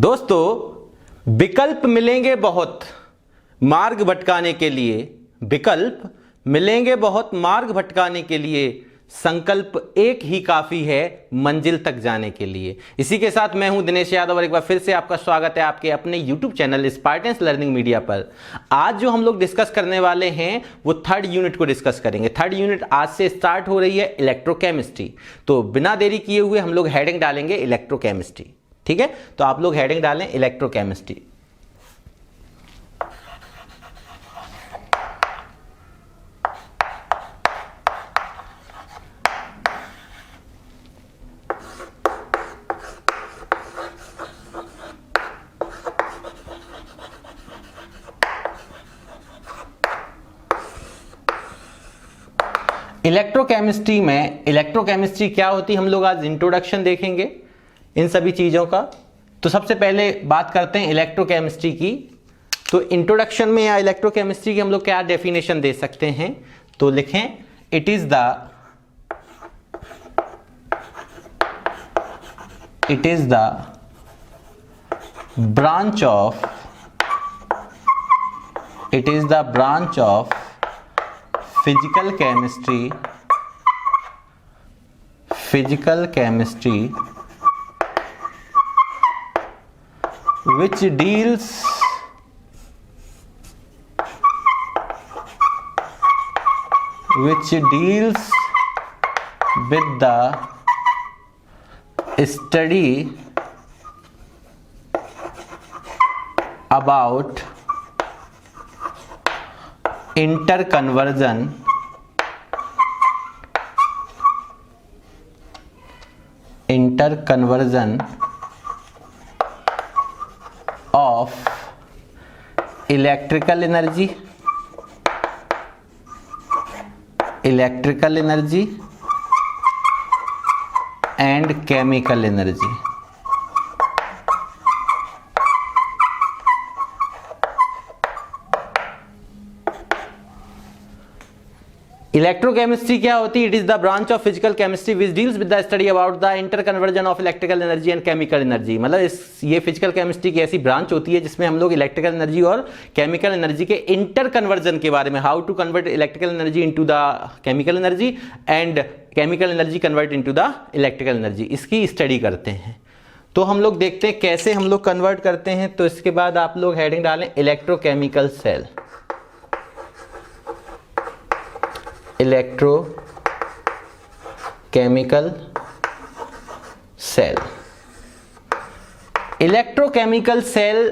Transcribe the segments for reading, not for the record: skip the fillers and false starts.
दोस्तों, विकल्प मिलेंगे बहुत मार्ग भटकाने के लिए, विकल्प मिलेंगे बहुत मार्ग भटकाने के लिए, संकल्प एक ही काफी है मंजिल तक जाने के लिए। इसी के साथ मैं हूं दिनेश यादव और एक बार फिर से आपका स्वागत है आपके अपने YouTube चैनल स्पार्टेंस लर्निंग मीडिया पर। आज जो हम लोग डिस्कस करने वाले हैं वो थर्ड यूनिट को डिस्कस करेंगे। थर्ड यूनिट आज से स्टार्ट हो रही है, इलेक्ट्रोकेमिस्ट्री। तो बिना देरी किए हुए हम लोग हेडिंग डालेंगे इलेक्ट्रोकेमिस्ट्री। ठीक है, तो आप लोग हेडिंग डालें इलेक्ट्रोकेमिस्ट्री। इलेक्ट्रोकेमिस्ट्री में इलेक्ट्रोकेमिस्ट्री क्या होती है हम लोग आज इंट्रोडक्शन देखेंगे इन सभी चीजों का। तो सबसे पहले बात करते हैं इलेक्ट्रोकेमिस्ट्री की। तो इंट्रोडक्शन में या इलेक्ट्रोकेमिस्ट्री की हम लोग क्या डेफिनेशन दे सकते हैं, तो लिखें it is the branch of physical chemistry which deals with the study about interconversion of electrical energy and chemical energy। Electrochemistry क्या होती है? It is the branch of physical chemistry which deals with the study about the interconversion of electrical energy and chemical energy. मतलब ये physical chemistry की ऐसी branch होती है जिसमें हम लोग इलेक्ट्रिकल एनर्जी और केमिकल एनर्जी के इंटर कन्वर्जन के बारे में, how to convert electrical energy into the chemical energy and chemical energy convert into the electrical energy, इसकी स्टडी करते हैं। तो हम लोग देखते हैं कैसे हम लोग कन्वर्ट करते हैं। तो इसके बाद आप लोग हेडिंग डालें इलेक्ट्रोकेमिकल सेल। इलेक्ट्रोकेमिकल सेल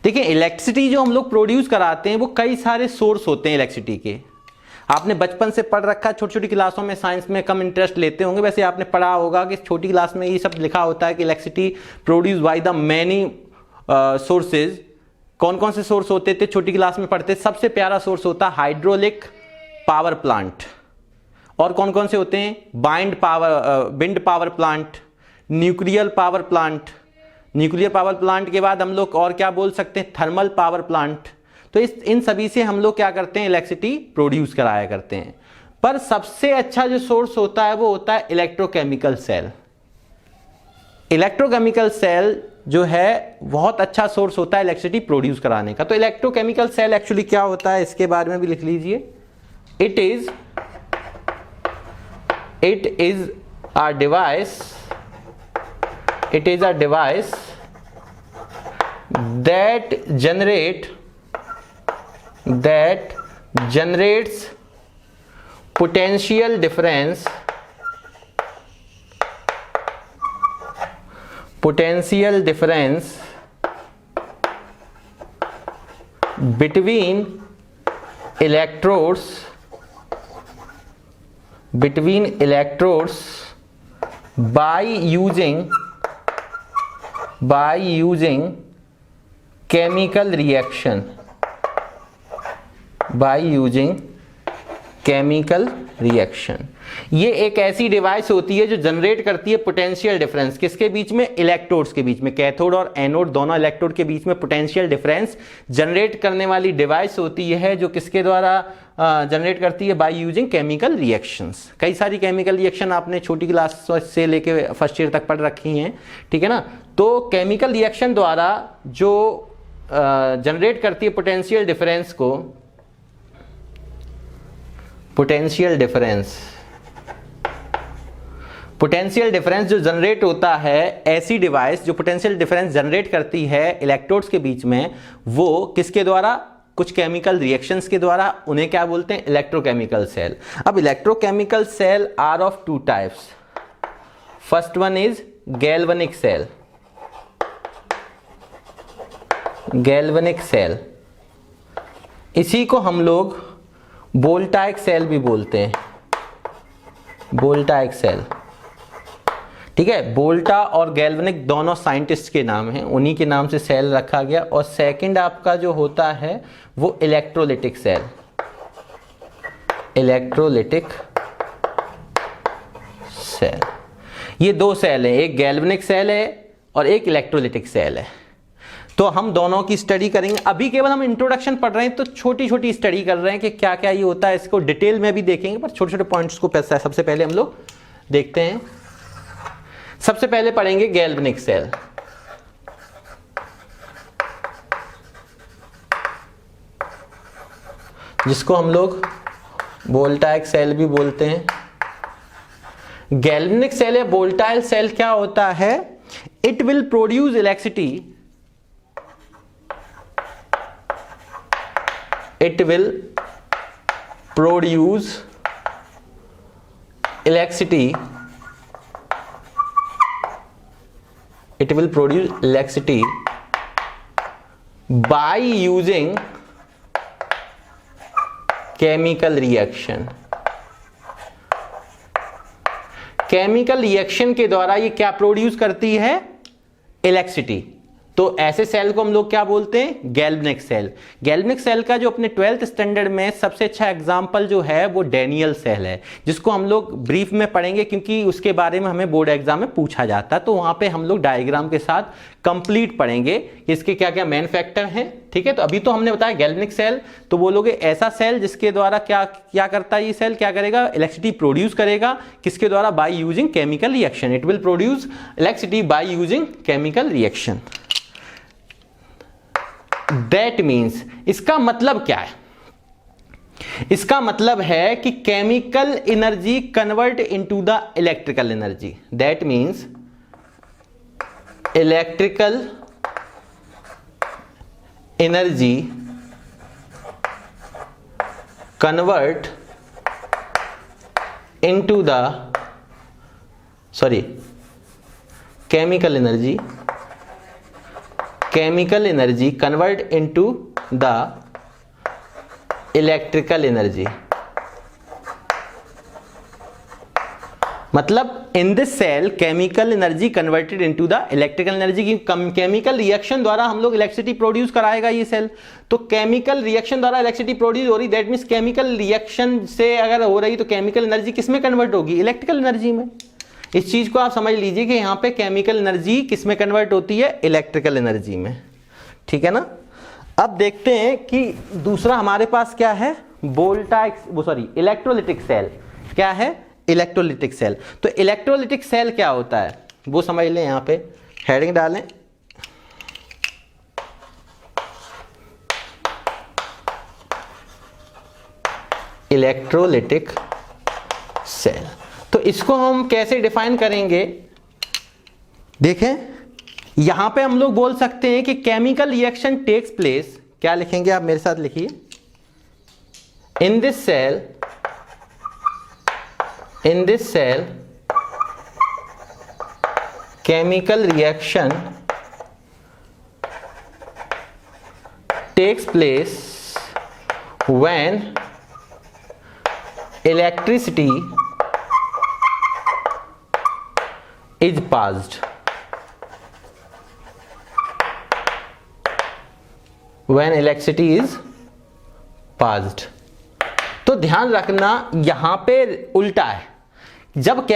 देखिए, इलेक्ट्रिसिटी जो हम लोग प्रोड्यूस कराते हैं वो कई सारे सोर्स होते हैं इलेक्ट्रिसिटी के। आपने बचपन से पढ़ रखा है, छोटी छोटी क्लासों में साइंस में कम इंटरेस्ट लेते होंगे, वैसे आपने पढ़ा होगा कि छोटी क्लास में ये सब लिखा होता है कि electricity produce by the many sources. कौन कौन से सोर्स होते थे छोटी क्लास में पढ़ते? सबसे प्यारा सोर्स होता है हाइड्रोलिक पावर प्लांट। और कौन कौन से होते हैं? Wind power plant, nuclear power plant. Nuclear power plant के बाद हम लोग और क्या बोल सकते हैं? Thermal power plant. तो इन सभी से हम लोग क्या करते हैं? इलेक्ट्रिसिटी प्रोड्यूस कराया करते हैं। पर सबसे अच्छा जो सोर्स होता है वो होता है इलेक्ट्रोकेमिकल सेल। इलेक्ट्रोकेमिकल सेल जो है बहुत अच्छा सोर्स होता है इलेक्ट्रिसिटी प्रोड्यूस कराने का। तो इलेक्ट्रोकेमिकल सेल एक्चुअली क्या होता है इसके बारे में भी लिख लीजिए। It is a device that generates potential difference between electrodes by using chemical reaction। ये एक ऐसी डिवाइस होती है जो जनरेट करती है पोटेंशियल डिफरेंस। किसके बीच में? इलेक्ट्रोड्स के बीच में। कैथोड और एनोड दोनों इलेक्ट्रोड के बीच में पोटेंशियल डिफरेंस जनरेट करने वाली डिवाइस होती है, जो किसके द्वारा जनरेट करती है? By using chemical reactions. कई सारी केमिकल रिएक्शन आपने छोटी क्लास से लेके फर्स्ट ईयर तक पढ़ रखी हैं, ठीक है ना। तो केमिकल रिएक्शन द्वारा जो जनरेट करती है पोटेंशियल डिफरेंस को, पोटेंशियल डिफरेंस जो जनरेट होता है, ऐसी डिवाइस जो पोटेंशियल डिफरेंस जनरेट करती है इलेक्ट्रोड्स के बीच में, वो किसके द्वारा, कुछ केमिकल रिएक्शंस के द्वारा, उन्हें क्या बोलते हैं, इलेक्ट्रोकेमिकल सेल। अब electrochemical cell are of two types. First one is galvanic cell. Galvanic cell, इसी को हम लोग वोल्टाइक सेल भी बोलते हैं, वोल्टाइक सेल। ठीक है, वोल्टा और गैल्वेनिक दोनों साइंटिस्ट के नाम हैं, उन्हीं के नाम से सेल रखा गया। और सेकंड आपका जो होता है वो इलेक्ट्रोलिटिक सेल, इलेक्ट्रोलिटिक सेल। ये दो सेल हैं, एक गैल्वेनिक सेल है और एक इलेक्ट्रोलिटिक सेल है। तो हम दोनों की स्टडी करेंगे। अभी केवल हम इंट्रोडक्शन पढ़ रहे हैं, तो छोटी छोटी स्टडी कर रहे हैं कि क्या क्या ये होता है। इसको डिटेल में भी देखेंगे, पर छोटे छोटे पॉइंट्स को सबसे पहले हम लोग देखते हैं। सबसे पहले पढ़ेंगे गैल्वेनिक सेल। जिसको हम लोग वोल्टाइक सेल भी बोलते हैं। गैल्वेनिक सेल या वोल्टाइल सेल क्या होता है, it will produce electricity, it will produce electricity, it will produce electricity by using chemical reaction। Chemical reaction के द्वारा ये क्या प्रोड्यूस करती है, इलेक्ट्रिसिटी। तो ऐसे सेल को हम लोग क्या बोलते हैं, गैल्वेनिक सेल। गैल्वेनिक सेल का जो अपने 12th स्टैंडर्ड में सबसे अच्छा एग्जांपल जो है वो डैनियल सेल है, जिसको हम लोग ब्रीफ में पढ़ेंगे क्योंकि उसके बारे में हमें बोर्ड एग्जाम में पूछा जाता है। तो वहां पे हम लोग डायग्राम के साथ कंप्लीट पढ़ेंगे इसके क्या क्या मेन फैक्टर हैं। ठीक है, तो अभी तो हमने बताया गैल्वेनिक सेल, तो बोलोगे ऐसा सेल जिसके द्वारा क्या क्या करता है, ये सेल क्या करेगा, इलेक्ट्रिसिटी प्रोड्यूस करेगा। किसके द्वारा, by using chemical reaction. It will produce electricity by using chemical reaction. That means, इसका मतलब क्या है, इसका मतलब है कि chemical energy convert into the electrical energy. That means electrical energy convert into the chemical energy convert into the electrical energy। मतलब in this cell chemical energy converted into the electrical energy की chemical reaction द्वारा हम लोग electricity produce कराएगा ये सेल। तो chemical reaction द्वारा इलेक्ट्रिसिटी प्रोड्यूस हो रही, दैट मीन्स केमिकल रिएक्शन से अगर हो रही तो केमिकल एनर्जी किस में कन्वर्ट होगी, इलेक्ट्रिकल एनर्जी में। इस चीज को आप समझ लीजिए कि यहां पे केमिकल एनर्जी किस में कन्वर्ट होती है, इलेक्ट्रिकल एनर्जी में। ठीक है ना। अब देखते हैं कि दूसरा हमारे पास क्या है, इलेक्ट्रोलिटिक सेल। क्या है, इलेक्ट्रोलिटिक सेल। तो इलेक्ट्रोलिटिक सेल क्या होता है वो समझ लें, यहां पे हेडिंग डालें। Electrolytic cell. तो इसको हम कैसे डिफाइन करेंगे, देखें यहां पे हम लोग बोल सकते हैं कि केमिकल रिएक्शन टेक्स प्लेस, क्या लिखेंगे आप मेरे साथ लिखिए, in this cell chemical reaction takes place when electricity is passed, when electricity is passed। तो ध्यान रखना यहां पे उल्टा है, जब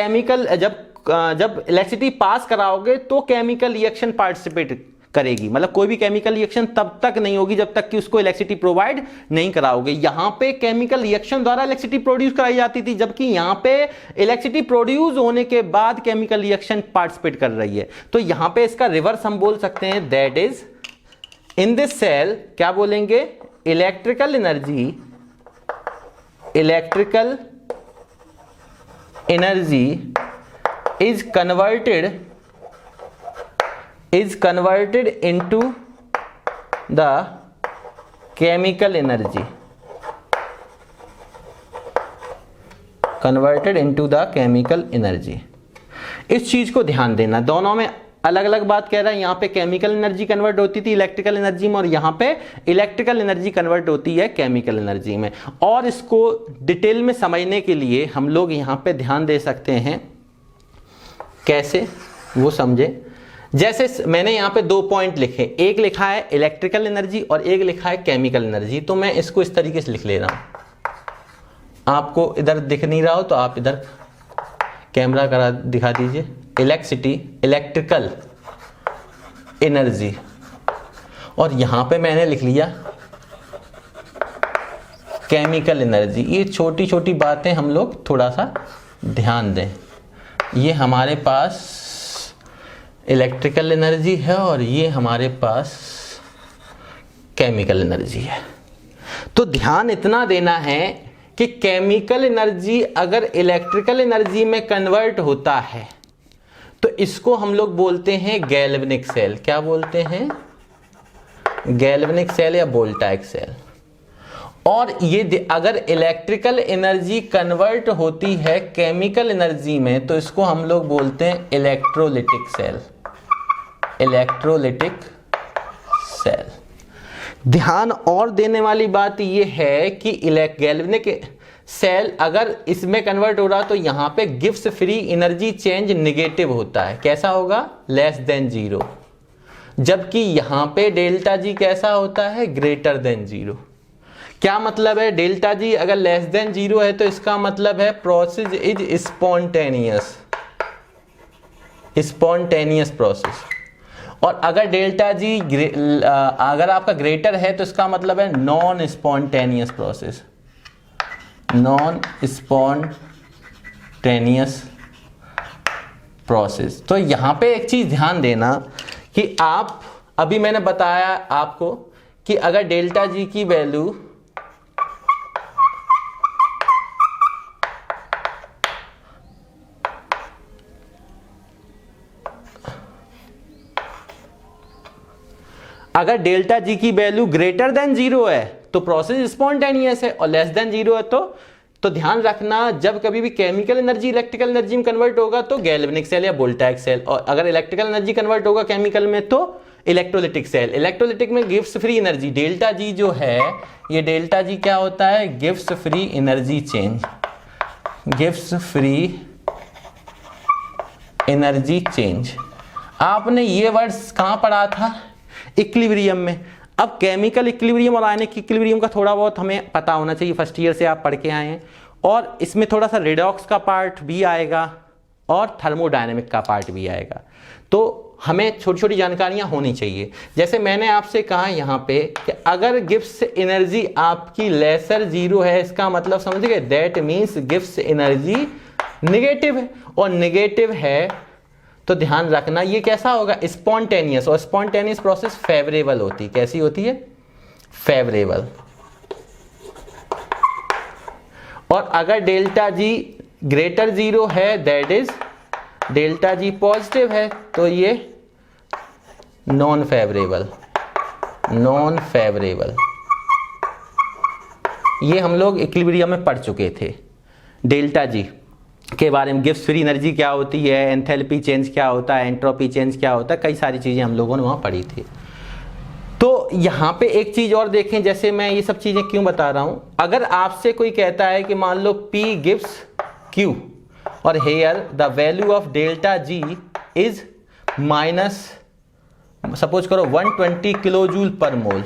इलेक्ट्रिसिटी पास कराओगे तो केमिकल रिएक्शन पार्टिसिपेट करेगी, मतलब कोई भी केमिकल रिएक्शन तब तक नहीं होगी जब तक कि उसको इलेक्ट्रिसिटी प्रोवाइड नहीं कराओगे। यहां पे केमिकल रिएक्शन द्वारा इलेक्ट्रिसिटी प्रोड्यूस कराई जाती थी, जबकि यहां पे इलेक्ट्रिसिटी प्रोड्यूस होने के बाद केमिकल रिएक्शन पार्टिसिपेट कर रही है। तो यहां पे इसका रिवर्स हम बोल सकते हैं, that is in this cell क्या बोलेंगे, electrical energy is converted into the chemical energy, इस चीज को ध्यान देना, दोनों में अलग अलग बात कह रहा है। यहां पे केमिकल एनर्जी कन्वर्ट होती थी इलेक्ट्रिकल एनर्जी में, और यहां पे इलेक्ट्रिकल एनर्जी कन्वर्ट होती है केमिकल एनर्जी में। और इसको डिटेल में समझने के लिए हम लोग यहां पे ध्यान दे सकते हैं, कैसे वो समझे। जैसे मैंने यहाँ पे 2 पॉइंट लिखे, एक लिखा है इलेक्ट्रिकल एनर्जी और एक लिखा है केमिकल एनर्जी। तो मैं इसको इस तरीके से लिख ले रहा हूं, आपको इधर दिख नहीं रहा हो तो आप इधर कैमरा करा दिखा दीजिए। इलेक्ट्रिकल एनर्जी, और यहां पे मैंने लिख लिया केमिकल एनर्जी। ये छोटी छोटी बातें हम लोग थोड़ा सा ध्यान दें। ये हमारे पास इलेक्ट्रिकल एनर्जी है और ये हमारे पास केमिकल एनर्जी है। तो ध्यान इतना देना है कि केमिकल एनर्जी अगर इलेक्ट्रिकल एनर्जी में कन्वर्ट होता है तो इसको हम लोग बोलते हैं गैल्वेनिक सेल। क्या बोलते हैं, गैल्वेनिक सेल या वोल्टाइक सेल। और ये अगर इलेक्ट्रिकल एनर्जी कन्वर्ट होती है केमिकल एनर्जी में तो इसको हम लोग बोलते हैं इलेक्ट्रोलिटिक सेल, इलेक्ट्रोलिटिक सेल। ध्यान और देने वाली बात ये है कि गैल्वेनिक सेल अगर इसमें कन्वर्ट हो रहा तो यहां पे Gibbs free energy change negative होता है। कैसा होगा, लेस देन 0। जबकि यहां पे डेल्टा जी कैसा होता है, ग्रेटर देन 0। क्या मतलब है, डेल्टा जी अगर लेस देन 0 है तो इसका मतलब है प्रोसेस इज स्पॉन्टेनियस प्रोसेस। और अगर डेल्टा जी अगर आपका ग्रेटर है तो इसका मतलब है non spontaneous process, non spontaneous process. तो यहां पे एक चीज ध्यान देना कि आप अभी मैंने बताया आपको कि अगर डेल्टा जी की वैल्यू अगर डेल्टा जी की वैल्यू ग्रेटर देन 0 है तो प्रोसेस स्पॉन्टेनियस है, और लेस देन 0 है तो ध्यान रखना जब कभी भी केमिकल एनर्जी इलेक्ट्रिकल एनर्जी में कन्वर्ट होगा तो गैल्वेनिक सेल या वोल्टाइक सेल, और अगर इलेक्ट्रिकल एनर्जी कन्वर्ट होगा केमिकल में तो इलेक्ट्रोलिटिक सेल। इलेक्ट्रोलिटिक में gives free energy, delta G जो है ये डेल्टा जी क्या होता है, gives free energy change, gives free energy change. आपने ये वर्ड्स कहां पढ़ा था, इक्विलिब्रियम में। अब केमिकल इक्विलिब्रियम और आयनिक इक्विलिब्रियम का थोड़ा बहुत हमें पता होना चाहिए, फर्स्ट ईयर से आप पढ़ के आए हैं। और इसमें थोड़ा सा रिडॉक्स का पार्ट भी आएगा और थर्मोडायनेमिक का पार्ट भी आएगा। तो हमें छोटी छोटी जानकारियां होनी चाहिए। जैसे मैंने आपसे कहा यहाँ पे कि अगर गिब्स एनर्जी आपकी लेसर 0 है, इसका मतलब समझ गए, that means Gibbs energy negative है, और नेगेटिव है तो ध्यान रखना ये कैसा होगा, स्पॉन्टेनियस। और स्पॉन्टेनियस प्रोसेस फेवरेबल होती है। कैसी होती है, फेवरेबल। और अगर डेल्टा जी ग्रेटर 0 है that is delta G positive है तो ये नॉन फेवरेबल, नॉन फेवरेबल। ये हम लोग इक्विलिब्रियम में पढ़ चुके थे डेल्टा जी के बारे में, गिब्स फ्री एनर्जी क्या होती है, एंथैल्पी चेंज क्या होता है, एंट्रोपी चेंज क्या होता है, कई सारी चीजें हम लोगों ने वहां पढ़ी थी। तो यहां पे एक चीज और देखें, जैसे मैं ये सब चीजें क्यों बता रहा हूं, अगर आपसे कोई कहता है कि मान लो P गिव्स Q और here the value of delta G is minus suppose करो 120 किलोजूल पर मोल,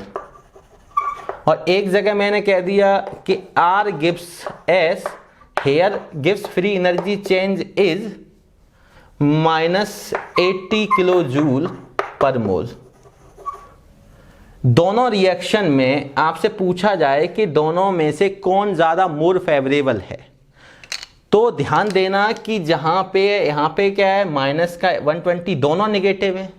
और एक जगह मैंने कह दिया कि R gives S, here gives free energy change is minus 80 kilojoule पर मोल। दोनों रिएक्शन में आपसे पूछा जाए कि दोनों में से कौन ज़्यादा मोर फेवरेबल है, तो ध्यान देना कि जहाँ पे यहाँ पे क्या है, माइनस का 120, दोनों नेगेटिव है,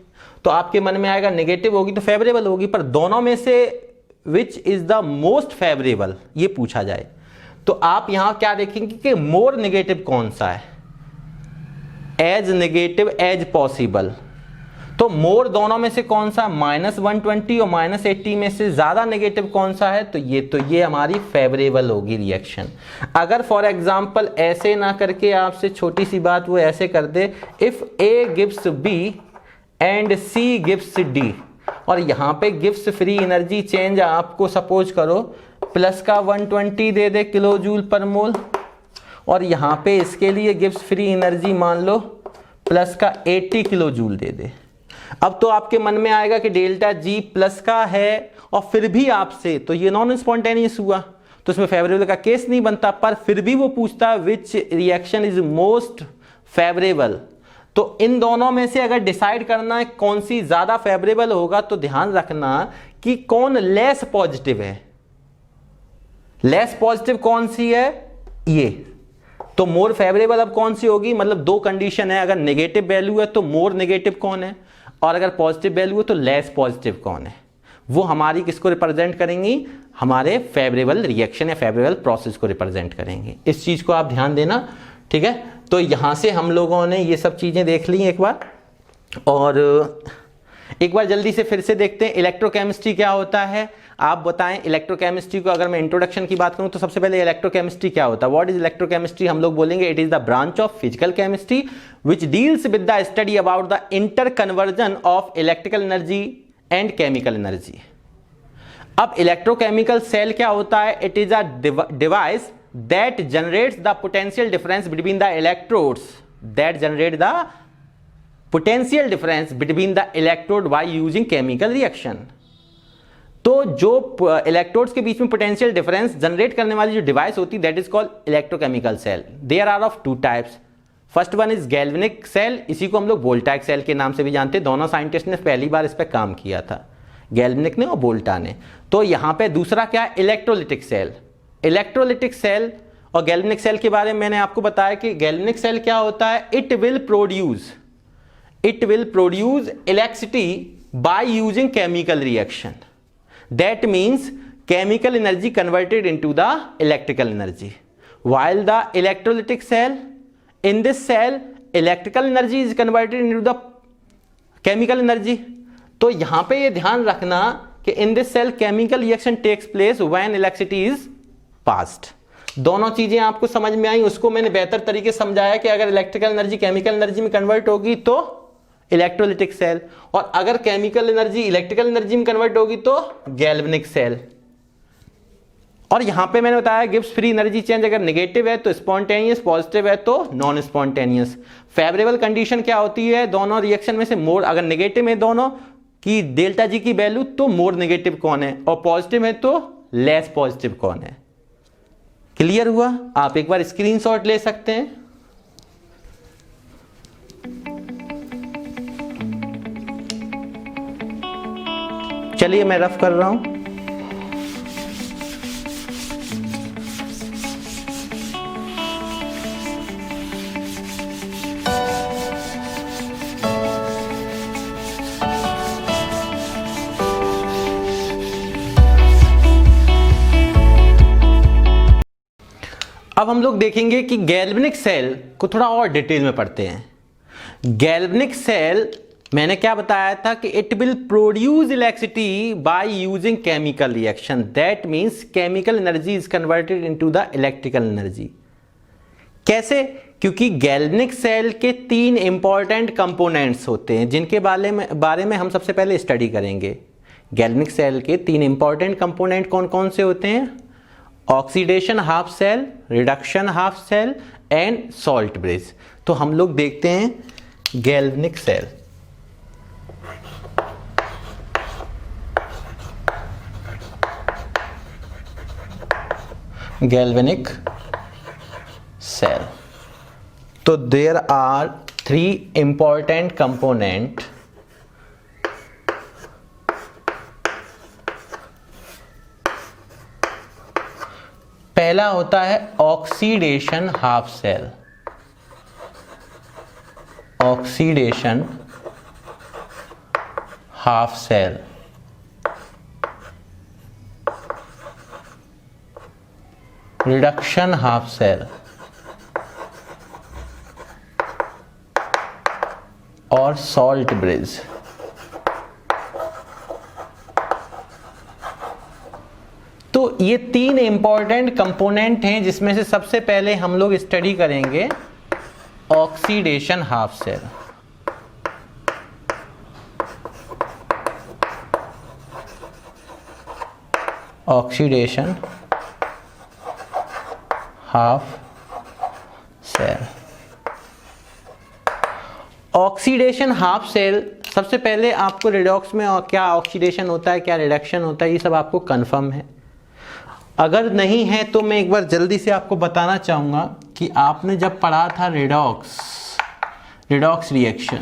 तो आपके मन में आएगा नेगेटिव होगी तो फेवरेबल होगी, पर दोनों में से which is the most favourable ये पूछा जाए तो आप यहाँ क्या देखेंगे कि मोर नेगेटिव कौन सा है, एज नेगेटिव एज पॉसिबल। तो मोर दोनों में से कौन सा, -120 और -80 में से ज्यादा नेगेटिव कौन सा है, तो ये हमारी फेवरेबल होगी रिएक्शन। अगर फॉर एग्जांपल ऐसे ना करके आपसे छोटी सी बात वो ऐसे कर दे, if A gives B and C gives D, और यहाँ पे गिव्स फ्री एनर्जी चेंज आपको सपोज करो प्लस का 120 दे दे किलो जूल पर मोल, और यहाँ पे इसके लिए गिव्स फ्री एनर्जी मान लो प्लस का 80 किलो जूल दे दे। अब तो आपके मन में आएगा कि डेल्टा जी प्लस का है और फिर भी आपसे, तो ये नॉन स्पॉन्टेनियस हुआ तो इसमें फेवरेबल का केस नहीं बनता, पर फिर भी वो पूछता है which reaction is most favourable. तो इन दोनों में से अगर डिसाइड करना है कौन सी ज्यादा फेवरेबल होगा तो ध्यान रखना कि कौन लेस पॉजिटिव है। लेस पॉजिटिव कौन सी है, ये। तो मोर फेवरेबल अब कौन सी होगी, मतलब दो कंडीशन है, अगर नेगेटिव वैल्यू है तो मोर नेगेटिव कौन है, और अगर पॉजिटिव वैल्यू है तो लेस पॉजिटिव कौन है। वो हमारी किसको रिप्रेजेंट करेंगी, हमारे फेवरेबल रिएक्शन या फेवरेबल प्रोसेस को रिप्रेजेंट करेंगे। इस चीज को आप ध्यान देना, ठीक है। तो यहां से हम लोगों ने ये सब चीजें देख ली एक बार, और एक बार जल्दी से फिर से देखते हैं इलेक्ट्रोकेमिस्ट्री क्या होता है। आप बताएं इलेक्ट्रोकेमिस्ट्री को, अगर मैं इंट्रोडक्शन की बात करूं तो सबसे पहले इलेक्ट्रोकेमिस्ट्री क्या होता है, व्हाट इज इलेक्ट्रोकेमिस्ट्री। हम लोग बोलेंगे it is the branch of physical chemistry which deals with the study about the inter conversion of electrical energy and chemical energy. अब इलेक्ट्रोकेमिकल सेल क्या होता है, it is a device that generates the potential difference between the electrodes, that generate the potential difference between the electrode by using chemical reaction. तो जो electrodes के बीच में potential difference generate करने वाली जो डिवाइस होती है that is called electrochemical cell. There are of two types, first one is galvanic cell, इसी को हम लोग वोल्टाइक सेल के नाम से भी जानते हैं। दोनों साइंटिस्ट ने पहली बार इस पर काम किया था, गैल्वेनिक ने और वोल्टा ने। तो यहां पे दूसरा क्या है, इलेक्ट्रोलिटिक सेल। इलेक्ट्रोलिटिक सेल और गैल्वेनिक सेल के बारे में मैंने आपको बताया कि गैल्वेनिक सेल क्या होता है, it will produce electricity by using chemical reaction. That means chemical energy converted into the electrical energy. While the electrolytic cell, in this cell, electrical energy is converted into the chemical energy. तो यहां पे ये ध्यान रखना कि in this cell chemical reaction takes place when electricity is passed. दोनों चीजें आपको समझ में आई, उसको मैंने बेहतर तरीके से समझाया कि अगर इलेक्ट्रिकल एनर्जी केमिकल एनर्जी में कन्वर्ट होगी तो इलेक्ट्रोलिटिक सेल, और अगर केमिकल एनर्जी इलेक्ट्रिकल एनर्जी में कन्वर्ट होगी तो गैल्वेनिक सेल। और यहां पे मैंने बताया गिव्स फ्री एनर्जी चेंज, अगर नेगेटिव है तो स्पॉन्टेनियस, पॉजिटिव है तो नॉन स्पॉन्टेनियस। फेवरेबल कंडीशन क्या होती है, दोनों रिएक्शन में से मोर, अगर नेगेटिव है दोनों की डेल्टा जी की वैल्यू तो मोर नेगेटिव कौन है, और पॉजिटिव है तो लेस पॉजिटिव कौन है। क्लियर हुआ। आप एक बार स्क्रीनशॉट ले सकते हैं। चलिए मैं रफ कर रहा हूं। अब हम लोग देखेंगे कि गैल्वेनिक सेल को थोड़ा और डिटेल में पढ़ते हैं। गैल्वेनिक सेल मैंने क्या बताया था कि it will produce electricity by using chemical reaction, that means chemical energy is converted into the electrical energy. कैसे, क्योंकि गैल्वेनिक सेल के तीन इंपॉर्टेंट कंपोनेंट्स होते हैं जिनके बारे में हम सबसे पहले स्टडी करेंगे। गैल्वेनिक सेल के तीन इंपॉर्टेंट कंपोनेंट कौन कौन से होते हैं, oxidation half cell, reduction half cell and salt bridge. तो हम लोग देखते हैं गैल्वेनिक सेल। गैल्वेनिक सेल, तो there are three important component पहला होता है oxidation half cell, oxidation half cell, reduction half cell और सॉल्ट ब्रिज। तो ये तीन इंपॉर्टेंट कंपोनेंट हैं जिसमें से सबसे पहले हम लोग स्टडी करेंगे oxidation half cell. Oxidation half cell. Oxidation half cell, सबसे पहले आपको रिडॉक्स में क्या ऑक्सीडेशन होता है, क्या रिडक्शन होता है, ये सब आपको कंफर्म है। अगर नहीं है तो मैं एक बार जल्दी से आपको बताना चाहूँगा कि आपने जब पढ़ा था रिडॉक्स रिएक्शन,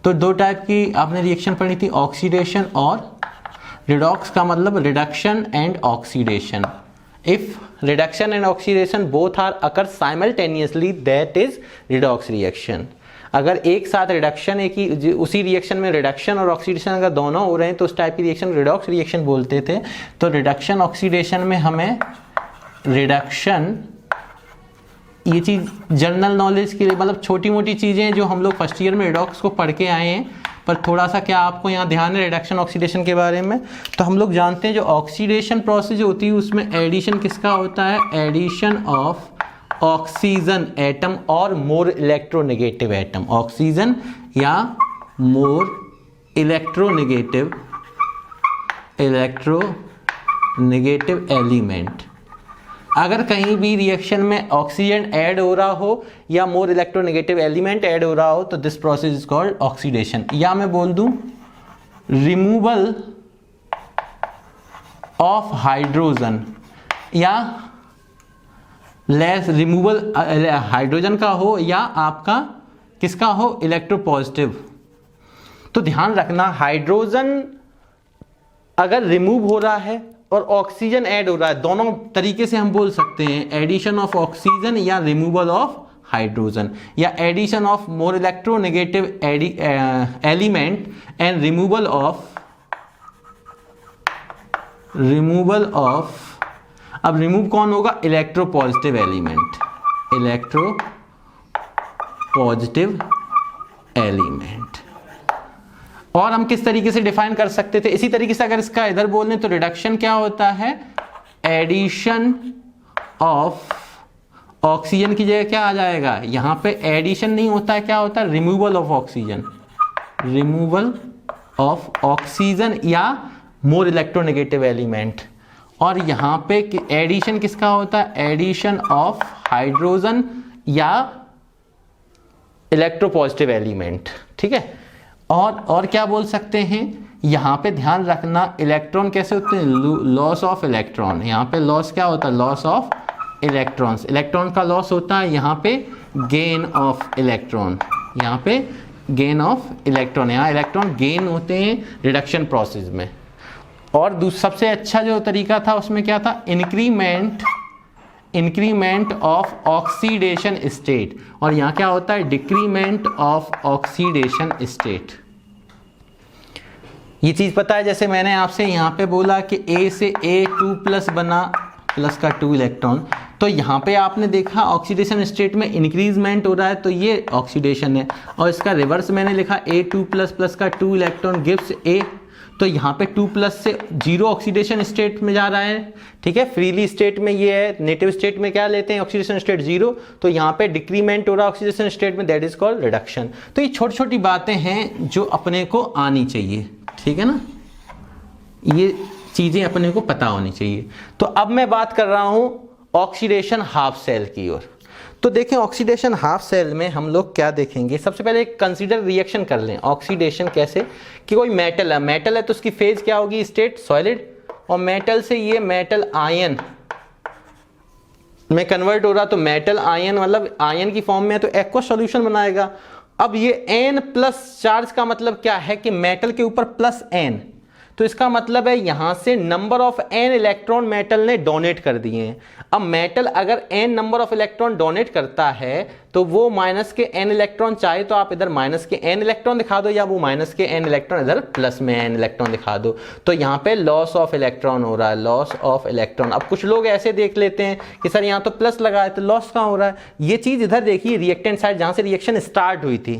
तो दो टाइप की आपने रिएक्शन पढ़ी थी, ऑक्सीडेशन और रिडॉक्स का मतलब reduction and oxidation. If reduction and oxidation both are occur simultaneously that is redox reaction. अगर एक साथ रिडक्शन एक ही उसी रिएक्शन में रिडक्शन और ऑक्सीडेशन अगर दोनों हो रहे हैं तो उस टाइप की रिएक्शन रिडॉक्स रिएक्शन बोलते थे। तो रिडक्शन ऑक्सीडेशन में हमें रिडक्शन, ये चीज़ जनरल नॉलेज के लिए, मतलब छोटी मोटी चीज़ें जो हम लोग फर्स्ट ईयर में रिडॉक्स को पढ़ के आए हैं, पर थोड़ा सा क्या आपको यहाँ ध्यान है रिडक्शन ऑक्सीडेशन के बारे में। तो हम लोग जानते हैं जो ऑक्सीडेशन प्रोसेस होती है उसमें एडिशन किसका होता है, एडिशन ऑफ ऑक्सीजन एटम और मोर इलेक्ट्रोनेगेटिव एटम, ऑक्सीजन या मोर इलेक्ट्रोनेगेटिव एलिमेंट। अगर कहीं भी रिएक्शन में ऑक्सीजन ऐड हो रहा हो या मोर इलेक्ट्रोनेगेटिव एलिमेंट ऐड हो रहा हो तो this process is called oxidation. या मैं बोल दूं रिमूवल ऑफ हाइड्रोजन, या लेस रिमूवल हाइड्रोजन का हो या आपका किसका हो, इलेक्ट्रोपॉजिटिव। तो ध्यान रखना हाइड्रोजन अगर रिमूव हो रहा है और ऑक्सीजन ऐड हो रहा है, दोनों तरीके से हम बोल सकते हैं, एडिशन ऑफ ऑक्सीजन या रिमूवल ऑफ हाइड्रोजन, या addition of more electronegative element and removal of अब रिमूव कौन होगा, इलेक्ट्रोपॉजिटिव एलिमेंट, इलेक्ट्रोपॉजिटिव एलिमेंट। और हम किस तरीके से डिफाइन कर सकते थे, इसी तरीके से अगर इसका इधर बोल लें तो रिडक्शन क्या होता है, एडिशन ऑफ ऑक्सीजन की जगह क्या आ जाएगा, यहां पे एडिशन नहीं होता है, क्या होता है, removal of oxygen, removal of oxygen या मोर इलेक्ट्रोनेगेटिव एलिमेंट। और यहां पे एडिशन किसका होता है, एडिशन ऑफ हाइड्रोजन या इलेक्ट्रोपॉजिटिव एलिमेंट। ठीक है, और क्या बोल सकते हैं, यहां पे ध्यान रखना इलेक्ट्रॉन कैसे होते हैं, लॉस ऑफ इलेक्ट्रॉन। यहां पे लॉस क्या होता है, लॉस ऑफ इलेक्ट्रॉन्स, इलेक्ट्रॉन का लॉस होता है, यहां पे गेन ऑफ इलेक्ट्रॉन, यहां पे गेन ऑफ इलेक्ट्रॉन, यहां इलेक्ट्रॉन गेन होते हैं रिडक्शन प्रोसेस में। और सबसे अच्छा जो तरीका था उसमें क्या था, इंक्रीमेंट ऑफ ऑक्सीडेशन स्टेट, और यहां क्या होता है, डिक्रीमेंट ऑफ ऑक्सीडेशन स्टेट। ये चीज पता है, जैसे मैंने आपसे यहां पे बोला कि A से A2+ बना, प्लस का 2 इलेक्ट्रॉन, तो यहां पे आपने देखा ऑक्सीडेशन स्टेट में इंक्रीजमेंट हो रहा है, तो ये ऑक्सीडेशन है। और इसका रिवर्स मैंने लिखा A2+ प्लस का 2 इलेक्ट्रॉन गिव्स A, तो यहाँ पे 2+ से 0 ऑक्सीडेशन स्टेट में जा रहा है। ठीक है, फ्रीली स्टेट में ये है, नेटिव स्टेट में क्या लेते हैं, ऑक्सीडेशन स्टेट 0, तो यहाँ पे डिक्रीमेंट हो रहा है ऑक्सीडेशन स्टेट में, दैट इज कॉल्ड रिडक्शन। तो ये छोटी छोटी बातें हैं जो अपने को आनी चाहिए, ठीक है ना, ये चीजें अपने को पता होनी चाहिए। तो अब मैं बात कर रहा हूं ऑक्सीडेशन हाफ सेल की ओर। तो देखें ऑक्सीडेशन हाफ सेल में हम लोग क्या देखेंगे, सबसे पहले एक कंसीडर रिएक्शन कर लें, ऑक्सीडेशन कैसे, कि कोई मेटल है तो उसकी फेज क्या होगी, स्टेट सॉलिड, और मेटल से ये मेटल आयन में कन्वर्ट हो रहा, तो मेटल आयन मतलब आयन की फॉर्म में, तो एक्वस सॉल्यूशन बनाएगा। अब ये N+ चार्ज का मतलब क्या है कि मेटल के ऊपर +N, तो इसका मतलब है यहां से number of n electron metal ने डोनेट कर दिए हैं। अब मेटल अगर n number of electron donate करता है तो वो माइनस के n इलेक्ट्रॉन, चाहे तो आप इधर माइनस के n इलेक्ट्रॉन दिखा दो या वो माइनस के n इलेक्ट्रॉन इधर प्लस में n इलेक्ट्रॉन दिखा दो, तो यहाँ पे लॉस ऑफ इलेक्ट्रॉन हो रहा है, लॉस ऑफ इलेक्ट्रॉन। अब कुछ लोग ऐसे देख लेते हैं कि सर यहाँ तो प्लस लगा है तो लॉस कहाँ हो रहा है। ये चीज इधर देखिए रिएक्टेंट साइड जहां से रिएक्शन स्टार्ट हुई थी,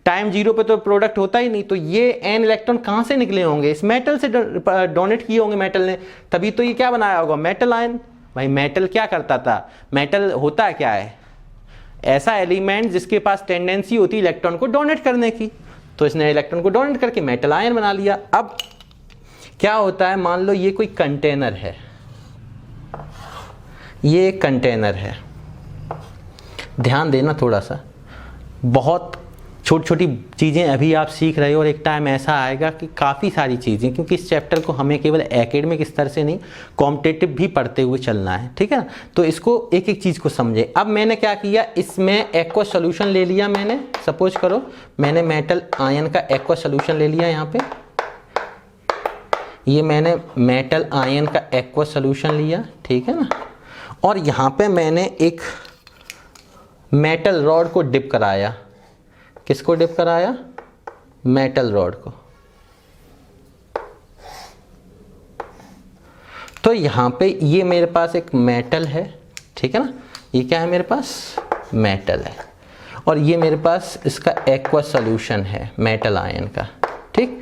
टाइम 0 पे तो प्रोडक्ट होता ही नहीं, तो ये n इलेक्ट्रॉन कहां से निकले होंगे, इस मेटल से डोनेट किए होंगे मेटल ने, तभी तो ये क्या बनाया होगा, मेटल आयन। भाई मेटल क्या करता था, मेटल होता क्या है, ऐसा एलिमेंट जिसके पास टेंडेंसी होती है इलेक्ट्रॉन को डोनेट करने की, तो इसने इलेक्ट्रॉन को डोनेट करके मेटल आयन बना लिया। अब क्या होता है, मान लो ये कोई कंटेनर है, ये एक कंटेनर है, ध्यान देना थोड़ा सा, बहुत छोटी छोटी चीज़ें अभी आप सीख रहे हो और एक टाइम ऐसा आएगा कि काफ़ी सारी चीज़ें, क्योंकि इस चैप्टर को हमें केवल एकेडमिक स्तर से नहीं कॉम्पिटिटिव भी पढ़ते हुए चलना है, ठीक है ना। तो इसको एक एक चीज़ को समझे। अब मैंने क्या किया, इसमें एक्वा सोल्यूशन ले लिया मैंने, सपोज करो मैंने मेटल आयन का एक्वा सोल्यूशन ले लिया, यहाँ पे ये मैंने मेटल आयन का एक्वा सोल्यूशन लिया, ठीक है ना, और यहाँ पे मैंने एक मेटल रॉड को डिप कराया। किसको डिप कराया, मेटल रॉड को। तो यहाँ पे ये मेरे पास एक मेटल है, ठीक है ना, ये क्या है मेरे पास, मेटल है, और ये मेरे पास इसका एक्वा सॉल्यूशन है मेटल आयन का, ठीक।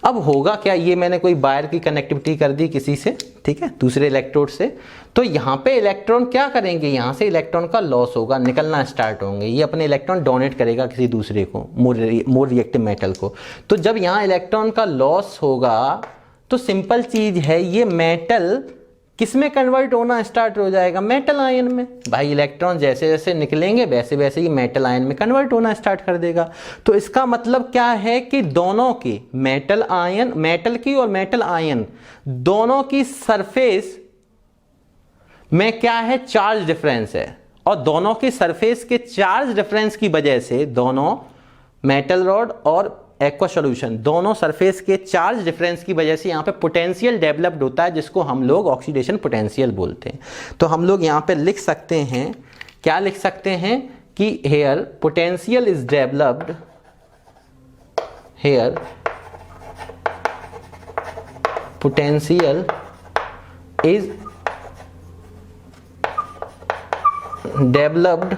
अब होगा क्या, ये मैंने कोई वायर की कनेक्टिविटी कर दी किसी से, ठीक है, दूसरे इलेक्ट्रोड से, तो यहाँ पे इलेक्ट्रॉन क्या करेंगे, यहाँ से इलेक्ट्रॉन का लॉस होगा, निकलना स्टार्ट होंगे, ये अपने इलेक्ट्रॉन डोनेट करेगा किसी दूसरे को, मोर रिएक्टिव मेटल को। तो जब यहाँ इलेक्ट्रॉन का लॉस होगा तो सिंपल चीज है, ये मेटल किस में कन्वर्ट होना स्टार्ट हो जाएगा, मेटल आयन में। भाई इलेक्ट्रॉन जैसे जैसे निकलेंगे वैसे वैसे ही मेटल आयन में कन्वर्ट होना स्टार्ट कर देगा। तो इसका मतलब क्या है कि दोनों की मेटल आयन, मेटल की और मेटल आयन दोनों की सरफेस में क्या है, चार्ज डिफरेंस है, और दोनों के सरफेस के चार्ज डिफरेंस की वजह से दोनों मेटल रॉड और एक्वा सॉल्यूशन दोनों सरफेस के चार्ज डिफरेंस की वजह से यहाँ पे पोटेंशियल डेवलप्ड होता है, जिसको हम लोग ऑक्सीडेशन पोटेंशियल बोलते हैं। तो हम लोग यहाँ पे लिख सकते हैं, क्या लिख सकते हैं कि here potential is developed, here potential is developed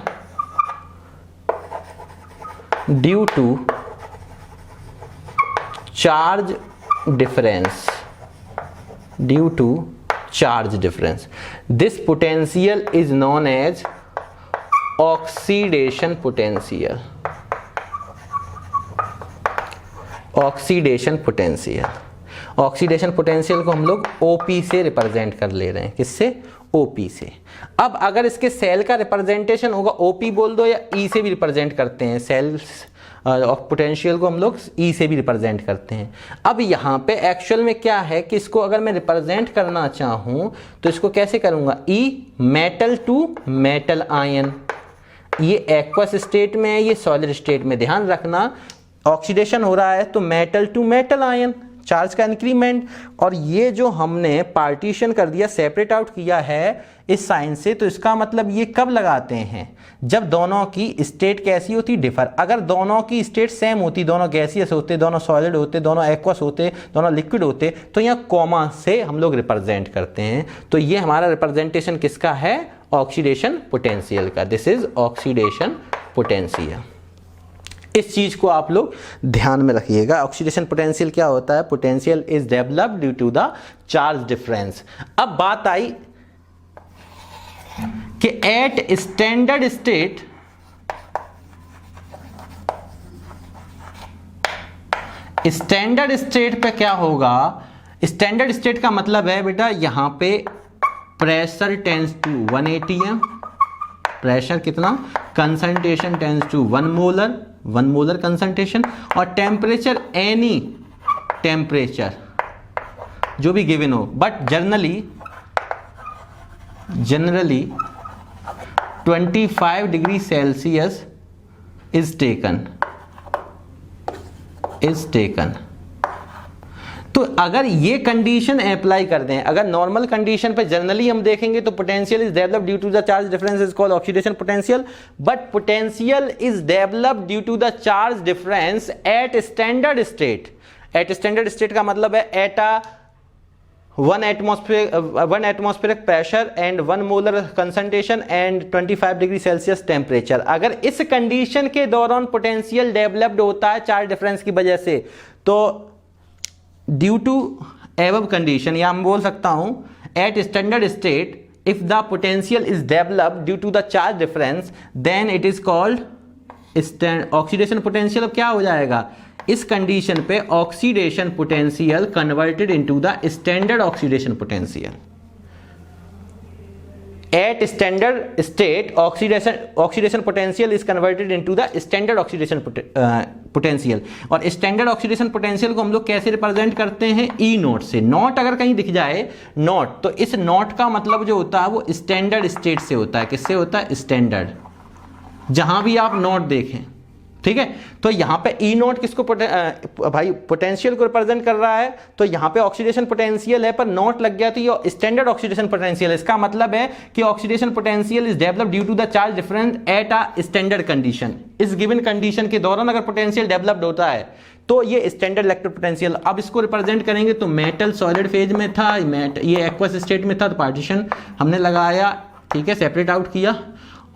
due to charge difference, due to charge difference. This potential is known as oxidation potential, oxidation potential. Oxidation potential को हम लोग OP से रिप्रेजेंट कर ले रहे हैं, किससे, OP से। अब अगर इसके सेल का रिप्रेजेंटेशन होगा, OP बोल दो या E से भी रिप्रेजेंट करते हैं, सेल्स पोटेंशियल को हम लोग E से भी रिप्रेजेंट करते हैं। अब यहाँ पे एक्चुअल में क्या है कि इसको अगर मैं रिप्रेजेंट करना चाहूँ तो इसको कैसे करूँगा, E metal to metal ion, ये एक्वस स्टेट में है, ये सॉलिड स्टेट में। ध्यान रखना ऑक्सीडेशन हो रहा है तो metal to metal ion, charge का इंक्रीमेंट, और ये जो हमने पार्टीशन कर दिया, सेपरेट आउट किया है इस साइन से, तो इसका मतलब ये कब लगाते हैं, जब दोनों की स्टेट कैसी होती, डिफर। अगर दोनों की स्टेट सेम होती, दोनों गैसियस होते, दोनों सॉलिड होते, दोनों एक्वस होते, दोनों लिक्विड होते, तो यहाँ कॉमा से हम लोग रिप्रेजेंट करते हैं। तो ये हमारा रिप्रेजेंटेशन किसका है, ऑक्सीडेशन पोटेंशियल का। This is oxidation potential. इस चीज को आप लोग ध्यान में रखिएगा। ऑक्सीडेशन पोटेंशियल क्या होता है, potential is developed due to the charge difference. अब बात आई कि एट स्टैंडर्ड स्टेट पे क्या होगा, स्टैंडर्ड स्टेट का मतलब है बेटा यहां पे pressure tends to 1 atm, pressure कितना, concentration tends to 1 molar concentration, और टेम्परेचर एनी टेम्परेचर जो भी गिवन हो, but generally 25 degree Celsius is taken. तो अगर ये कंडीशन अप्लाई कर दें, अगर नॉर्मल कंडीशन पे जनरली हम देखेंगे तो potential is developed due to the charge difference is called oxidation potential, but potential is developed due to the charge difference at standard state. At standard state का मतलब है at a 1 atmospheric pressure and 1 molar concentration and 25 degree Celsius temperature. अगर इस condition के दौरान potential developed होता है charge difference की वजह से, तो ड्यू टू एबव कंडीशन, या हम बोल सकता हूं at standard state if the potential is developed due to the charge difference then it is called oxidation potential. अब क्या हो जाएगा, इस कंडीशन पे oxidation potential converted into the standard oxidation potential. At standard state oxidation potential is converted into the standard oxidation potential. और standard oxidation potential को हम लोग कैसे रिप्रेजेंट करते हैं, ई नॉट से। नॉट अगर कहीं दिख जाए नॉट, तो इस नॉट का मतलब जो होता है वो स्टैंडर्ड स्टेट से होता है। किससे होता है, स्टैंडर्ड, जहां भी आप नॉट देखें, ठीक है। तो यहां पे ई नॉट किसको भाई पोटेंशियल को रिप्रेजेंट कर रहा है, तो यहां पे ऑक्सीडेशन पोटेंशियल है पर नॉट लग गया तो ये स्टैंडर्ड ऑक्सीडेशन पोटेंशियल। इसका मतलब है कि oxidation potential is developed due to the charge difference at a standard condition. इस गिवन कंडीशन के दौरान अगर पोटेंशियल डेवलप्ड होता है तो ये स्टैंडर्ड इलेक्ट्रिक पोटेंशियल। अब इसको रिप्रेजेंट करेंगे तो मेटल सॉलिड फेज में था, ये एक्वस स्टेट में था, तो पार्टीशन हमने लगाया, ठीक है, सेपरेट आउट किया।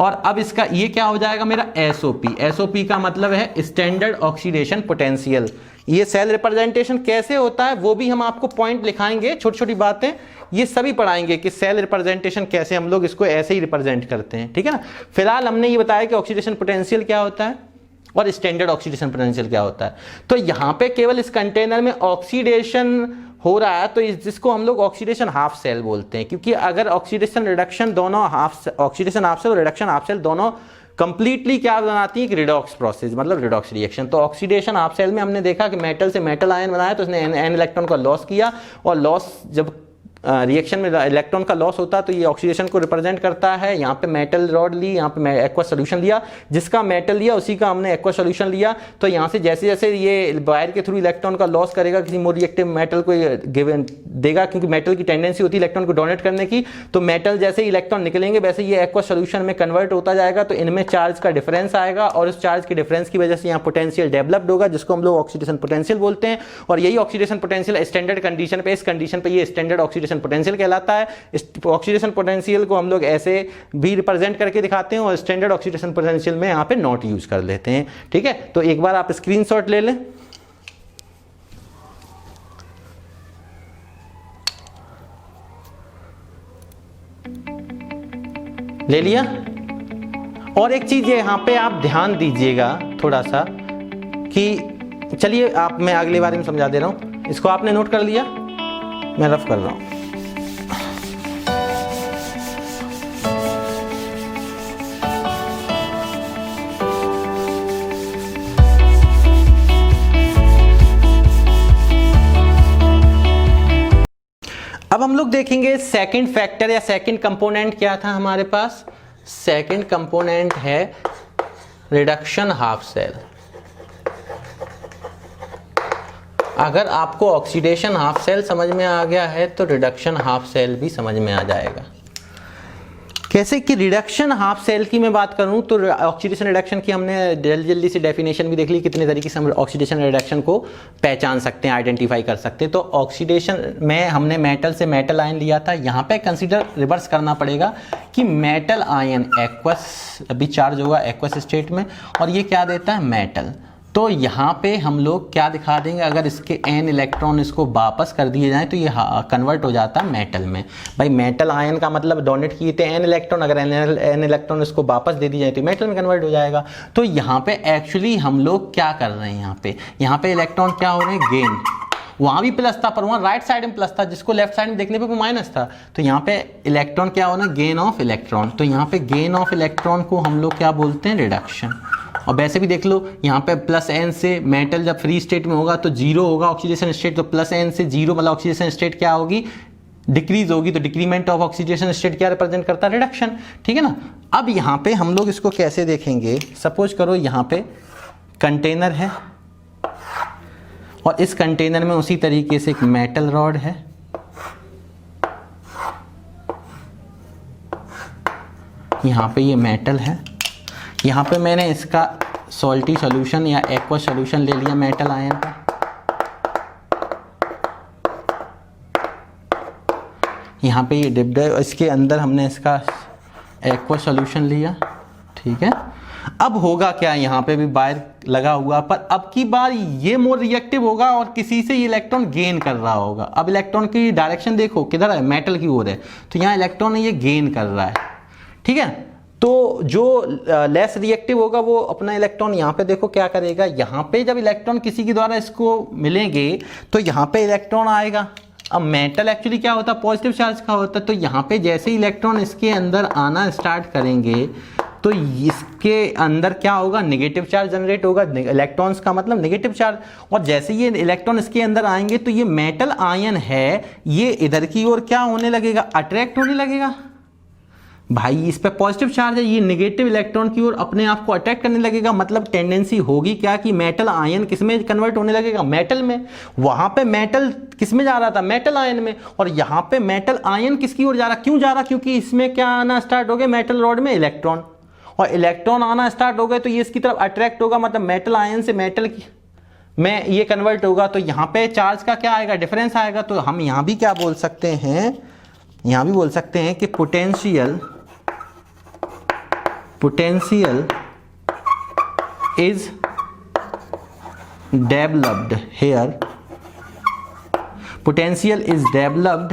और अब इसका ये क्या हो जाएगा मेरा एसओपी। एसओपी का मतलब है स्टैंडर्ड ऑक्सीडेशन पोटेंशियल। ये सेल रिप्रेजेंटेशन कैसे होता है वो भी हम आपको पॉइंट लिखाएंगे, छोटी छोटी बातें ये सभी पढ़ाएंगे कि सेल रिप्रेजेंटेशन कैसे हम लोग इसको ऐसे ही रिप्रेजेंट करते हैं, ठीक है ना। फिलहाल हमने ये बताया कि ऑक्सीडेशन पोटेंशियल क्या होता है और स्टैंडर्ड ऑक्सीडेशन पोटेंशियल क्या होता है। तो यहाँ पे केवल इस कंटेनर में ऑक्सीडेशन हो रहा है तो जिसको हम लोग ऑक्सीडेशन हाफ सेल बोलते हैं, क्योंकि अगर ऑक्सीडेशन रिडक्शन दोनों ऑक्सीडेशन हाफ सेल और रिडक्शन हाफ सेल दोनों कंप्लीटली क्या बनाती है कि रिडॉक्स प्रोसेस, मतलब रिडॉक्स रिएक्शन। तो ऑक्सीडेशन हाफ सेल में हमने देखा कि मेटल से मेटल आयन बनाया तो उसने एन इलेक्ट्रॉन का लॉस किया, और लॉस जब रिएक्शन में इलेक्ट्रॉन का लॉस होता है तो ये ऑक्सीडेशन को रिप्रेजेंट करता है। यहाँ पे मेटल रॉड ली, यहाँ पे एक्वा सोल्यूशन लिया, जिसका मेटल लिया उसी का हमने एक्वा सोल्यूशन लिया। तो यहाँ से जैसे जैसे ये वायर के थ्रू इलेक्ट्रॉन का लॉस करेगा, किसी मोर रिएक्टिव मेटल को गिवन देगा, क्योंकि मेटल की टेंडेंसी होती है इलेक्ट्रॉन को डोनेट करने की। तो मेटल जैसे इलेक्ट्रॉन निकलेंगे वैसे ये एक्वा सोल्यूशन में कन्वर्ट होता जाएगा, तो इनमें चार्ज का डिफरेंस आएगा और उस चार्ज के डिफरेंस की वजह से यहाँ पोटेंशियल डेवलप्ड होगा, जिसको हम लोग ऑक्सीडेशन पोटेंशियल बोलते हैं। और यही ऑक्सीडेशन पोटेंशियल स्टैंडर्ड कंडीशन पे, इस कंडीशन पे ये स्टैंडर्ड ऑक्सीडेशन पोटेंशियल कहलाता है। इस ऑक्सीडेशन पोटेंशियल को हम लोग ऐसे भी रिप्रेजेंट करके दिखाते हैं और स्टैंडर्ड ऑक्सीडेशन पोटेंशियल में यहाँ पे नॉट यूज कर लेते हैं, ठीक है। तो एक बार आप स्क्रीनशॉट ले लें। ले लिया। और एक चीज यहां पे आप ध्यान दीजिएगा थोड़ा सा कि चलिए मैं अगले बार में समझा दे रहा हूं, इसको आपने नोट कर लिया, मैं रफ कर रहा हूं। अब हम लोग देखेंगे सेकंड फैक्टर या सेकंड कंपोनेंट क्या था हमारे पास। सेकंड कंपोनेंट है रिडक्शन हाफ सेल। अगर आपको ऑक्सीडेशन हाफ सेल समझ में आ गया है तो रिडक्शन हाफ सेल भी समझ में आ जाएगा। कैसे कि रिडक्शन हाफ सेल की मैं बात करूं तो ऑक्सीडेशन रिडक्शन की हमने जल्दी से डेफिनेशन भी देख ली, कितने तरीके से हम ऑक्सीडेशन रिडक्शन को पहचान सकते हैं, आइडेंटिफाई कर सकते हैं। तो ऑक्सीडेशन में हमने मेटल से मेटल आयन लिया था, यहाँ पे कंसीडर रिवर्स करना पड़ेगा कि मेटल आयन एक्वस अभी चार्ज होगा एक्वस स्टेट में, और ये क्या देता है मेटल। तो यहाँ पे हम लोग क्या दिखा देंगे, अगर इसके n इलेक्ट्रॉन इसको वापस कर दिए जाएं तो ये कन्वर्ट हो जाता है मेटल में। भाई मेटल आयन का मतलब डोनेट किए थे n इलेक्ट्रॉन, अगर n इलेक्ट्रॉन इसको वापस दे दी जाए तो मेटल में कन्वर्ट हो जाएगा। तो यहाँ पे एक्चुअली हम लोग क्या कर रहे हैं, यहाँ पे इलेक्ट्रॉन क्या हो रहे हैं, गेन। वहाँ भी प्लस था पर वहाँ राइट साइड में प्लस था, जिसको लेफ्ट साइड में देखने पे माइनस था। तो यहाँ पे इलेक्ट्रॉन क्या होना, गेन ऑफ इलेक्ट्रॉन। तो यहाँ पे गेन ऑफ इलेक्ट्रॉन को हम लोग क्या बोलते हैं, रिडक्शन। और वैसे भी देख लो यहाँ पे प्लस एन से मेटल जब फ्री स्टेट में होगा तो जीरो होगा ऑक्सीडेशन स्टेट, तो प्लस एन से जीरो मतलब ऑक्सीडेशन स्टेट क्या होगी, डिक्रीज होगी। तो डिक्रीमेंट ऑफ ऑक्सीडेशन स्टेट क्या रिप्रेजेंट करता है, रिडक्शन, ठीक है ना। अब यहाँ पे हम लोग इसको कैसे देखेंगे, सपोज करो यहाँ पे कंटेनर है और इस कंटेनर में उसी तरीके से एक मेटल रॉड है, यहाँ पे ये मेटल है, यहाँ पे मैंने इसका सॉल्टी सॉल्यूशन या एक्वा सॉल्यूशन ले लिया मेटल आयन का। यहाँ पे ये डिप्ड है, इसके अंदर हमने इसका एक्वा सॉल्यूशन लिया, ठीक है। अब होगा क्या, यहाँ पे भी वायर लगा हुआ, पर अब की बार ये मोर रिएक्टिव होगा और किसी से ये इलेक्ट्रॉन गेन कर रहा होगा। अब इलेक्ट्रॉन की डायरेक्शन देखो किधर है, मेटल की ओर है, तो यहाँ इलेक्ट्रॉन ये गेन कर रहा है, ठीक है। तो जो लेस रिएक्टिव होगा वो अपना इलेक्ट्रॉन यहाँ पे देखो क्या करेगा, यहाँ पे जब इलेक्ट्रॉन किसी के द्वारा इसको मिलेंगे तो यहाँ पे इलेक्ट्रॉन आएगा। अब मेटल एक्चुअली क्या होता है, पॉजिटिव चार्ज का होता है, तो यहाँ पे जैसे इलेक्ट्रॉन इसके अंदर आना स्टार्ट करेंगे तो इसके अंदर क्या होगा, नेगेटिव चार्ज जनरेट होगा, इलेक्ट्रॉन्स का मतलब नेगेटिव चार्ज। और जैसे ये इलेक्ट्रॉन इसके अंदर आएंगे तो ये मेटल आयन है, ये इधर की ओर क्या होने लगेगा, अट्रैक्ट होने लगेगा। भाई इस पे पॉजिटिव चार्ज है, ये नेगेटिव इलेक्ट्रॉन की ओर अपने आप को अट्रैक्ट करने लगेगा। मतलब टेंडेंसी होगी क्या कि मेटल आयन किस में कन्वर्ट होने लगेगा, मेटल में। वहां पे मेटल किस में जा रहा था, मेटल आयन में, और यहाँ पे मेटल आयन किसकी ओर जा रहा, क्यों जा रहा, क्योंकि इसमें क्या आना स्टार्ट हो गया, मेटल रॉड में इलेक्ट्रॉन, और इलेक्ट्रॉन आना स्टार्ट हो गए तो ये इसकी तरफ अट्रैक्ट होगा, मतलब मेटल आयन से मेटल में ये कन्वर्ट होगा। तो यहाँ पे चार्ज का क्या आएगा, डिफरेंस आएगा। तो हम यहाँ भी क्या बोल सकते हैं, यहाँ भी बोल सकते हैं कि potential is developed here, potential is developed